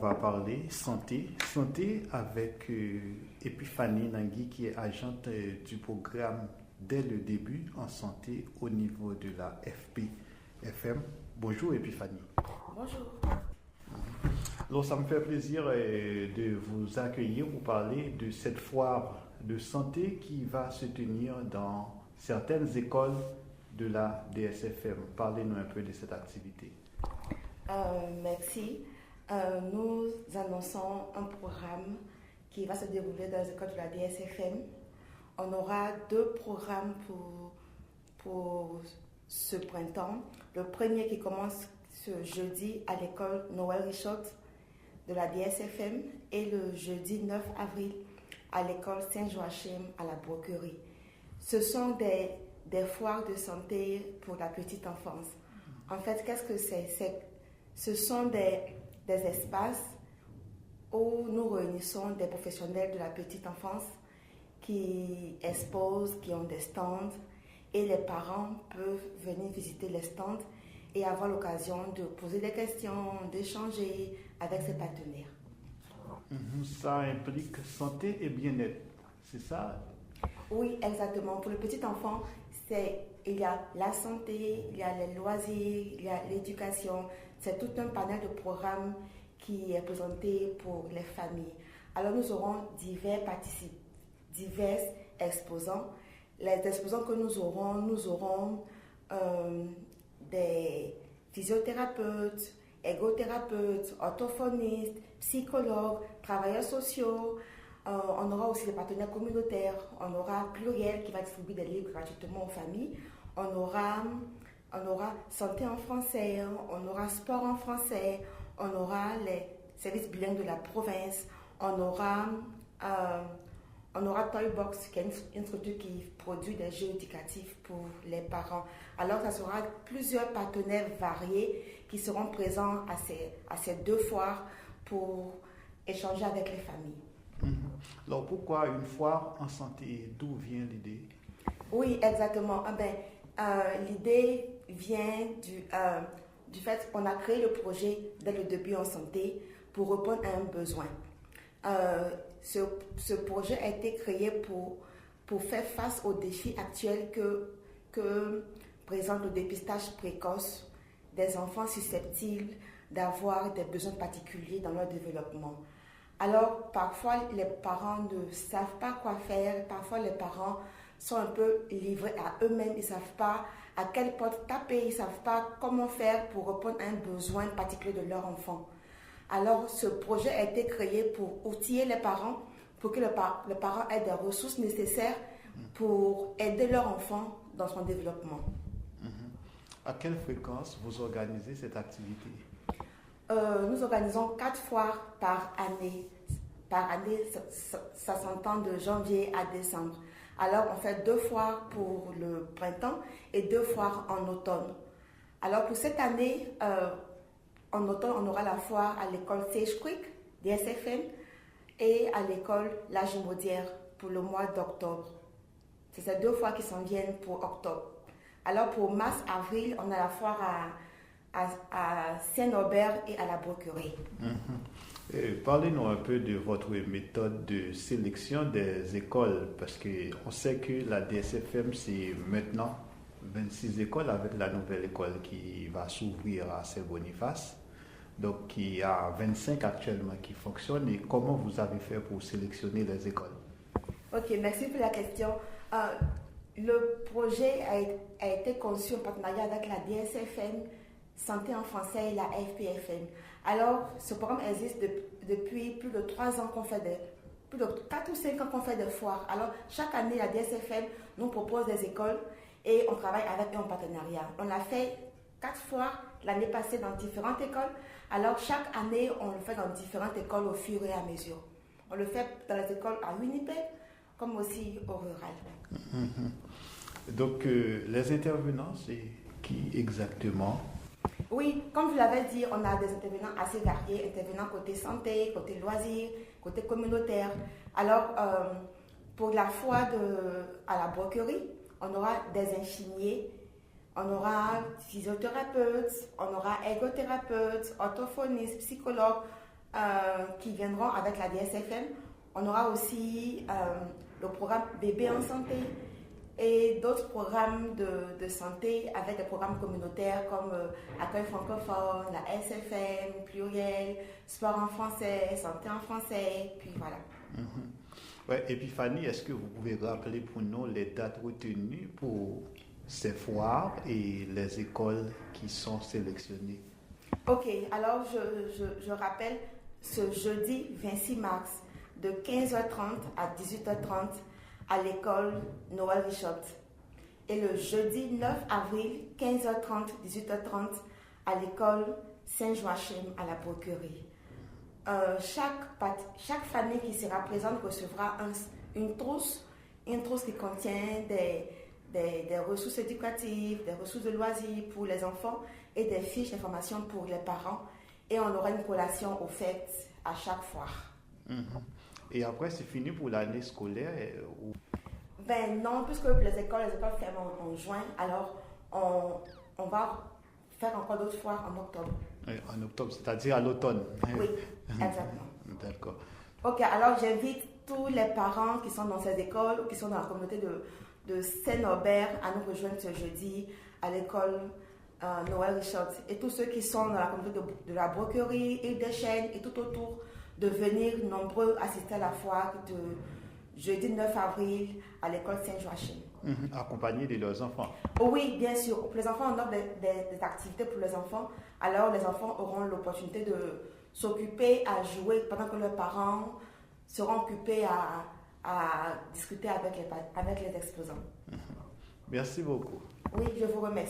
va parler santé. Santé avec Epiphanie Nangui qui est agente du programme dès le début en santé au niveau de la FPFM. Bonjour Epiphanie. Bonjour. Alors ça me fait plaisir de vous accueillir pour parler de cette foire de santé qui va se tenir dans certaines écoles de la DSFM. Parlez-nous un peu de cette activité. Merci. Nous annonçons un programme qui va se dérouler dans les écoles de la DSFM. On aura 2 programmes pour ce printemps. Le premier qui commence ce jeudi à l'école Noël Richard de la DSFM et le jeudi 9 avril à l'école Saint-Joachim à la Broquerie. Ce sont des foires de santé pour la petite enfance. En fait, qu'est-ce que c'est? Ce sont des espaces où nous réunissons des professionnels de la petite enfance qui exposent, qui ont des stands et les parents peuvent venir visiter les stands et avoir l'occasion de poser des questions, d'échanger avec ses partenaires. Ça implique santé et bien-être, c'est ça? Oui, exactement. Pour le petit enfant, il y a la santé, il y a les loisirs, il y a l'éducation. C'est tout un panel de programmes qui est présenté pour les familles. Alors nous aurons divers exposants. Les exposants que nous auront des physiothérapeutes, ergothérapeutes, orthophonistes, psychologues, travailleurs sociaux. On aura aussi des partenaires communautaires. On aura Pluriel qui va distribuer des livres gratuitement aux familles. On aura santé en français, on aura sport en français, on aura les services bilingues de la province, on aura Toybox qui est une structure qui produit des jeux éducatifs pour les parents. Alors, ça sera plusieurs partenaires variés qui seront présents à ces 2 foires pour échanger avec les familles. Alors, pourquoi une foire en santé? D'où vient l'idée? Oui, exactement. L'idée vient du fait qu'on a créé le projet dès le début en santé pour répondre à un besoin. Ce projet a été créé pour faire face aux défis actuels que présente le dépistage précoce des enfants susceptibles d'avoir des besoins particuliers dans leur développement. Alors, parfois, les parents ne savent pas quoi faire. Parfois, les parents sont un peu livrés à eux-mêmes. Ils ne savent pas à quelle porte taper. Ils ne savent pas comment faire pour répondre à un besoin particulier de leur enfant. Alors, ce projet a été créé pour outiller les parents, pour que les parents aient des ressources nécessaires pour aider leur enfant dans son développement. À quelle fréquence vous organisez cette activité? Nous organisons 4 foires par année. Par année, ça s'entend de janvier à décembre. Alors, on fait 2 foires pour le printemps et 2 foires en automne. Alors, pour cette année, en automne, on aura la foire à l'école Sage Creek, DSFM, et à l'école La Jumaudière pour le mois d'octobre. C'est ces 2 foires qui s'en viennent pour octobre. Alors, pour mars-avril, on a la foire à Saint-Norbert et à la Broquerie. Parlez-nous un peu de votre méthode de sélection des écoles, parce qu'on sait que la DSFM, c'est maintenant 26 écoles avec la nouvelle école qui va s'ouvrir à Saint-Boniface. Donc, il y a 25 actuellement qui fonctionnent. Et comment vous avez fait pour sélectionner les écoles? Ok, merci pour la question. Le projet a été conçu en partenariat avec la DSFM, Santé en français et la FPFM. Alors, ce programme existe depuis plus de 3 ans qu'on fait plus de 4 ou 5 ans qu'on fait des foires. Alors, chaque année, la DSFM nous propose des écoles et on travaille avec eux en partenariat. On a fait 4 foires l'année passée dans différentes écoles. Alors, chaque année, on le fait dans différentes écoles au fur et à mesure. On le fait dans les écoles à Winnipeg, comme aussi au rural. Donc, les intervenants, c'est qui exactement? Oui, comme je l'avais dit, on a des intervenants assez variés, intervenants côté santé, côté loisirs, côté communautaire. Alors, pour la foire à la Broquerie, on aura des infirmiers, on aura physiothérapeutes, on aura ergothérapeutes, orthophonistes, psychologues, qui viendront avec la DSFM. On aura aussi le programme Bébé en santé et d'autres programmes de santé avec des programmes communautaires comme Accueil francophone, la SFM, Pluriel, Sport en français, Santé en français, puis voilà. Ouais, et puis Fanny, est-ce que vous pouvez rappeler pour nous les dates retenues pour ces foires et les écoles qui sont sélectionnées? Ok, alors je rappelle ce jeudi 26 mars de 15h30 à 18h30 à l'école Noël Richard et le jeudi 9 avril 15h30 18h30 à l'école Saint-Joachim à la Broquerie. Chaque famille qui sera présente recevra une trousse qui contient des ressources éducatives, des ressources de loisirs pour les enfants et des fiches d'information pour les parents. Et on aura une collation offerte à chaque foire. Et après, c'est fini pour l'année scolaire Ben non, puisque les écoles ferment en juin, alors on va faire encore d'autres foires en octobre. En octobre, c'est-à-dire à l'automne. Oui, exactement. D'accord. Ok, alors j'invite tous les parents qui sont dans ces écoles ou qui sont dans la communauté de Saint-Norbert à nous rejoindre ce jeudi à l'école Noël Richard. Et tous ceux qui sont dans la communauté de la Broquerie, Île des Chênes et tout autour, de venir nombreux assister à la foire de jeudi 9 avril à l'école Saint-Joachim. Accompagnés de leurs enfants. Oui, bien sûr. Pour les enfants, on offre des activités pour les enfants. Alors, les enfants auront l'opportunité de s'occuper à jouer pendant que leurs parents seront occupés à discuter avec les exposants. Merci beaucoup. Oui, je vous remercie.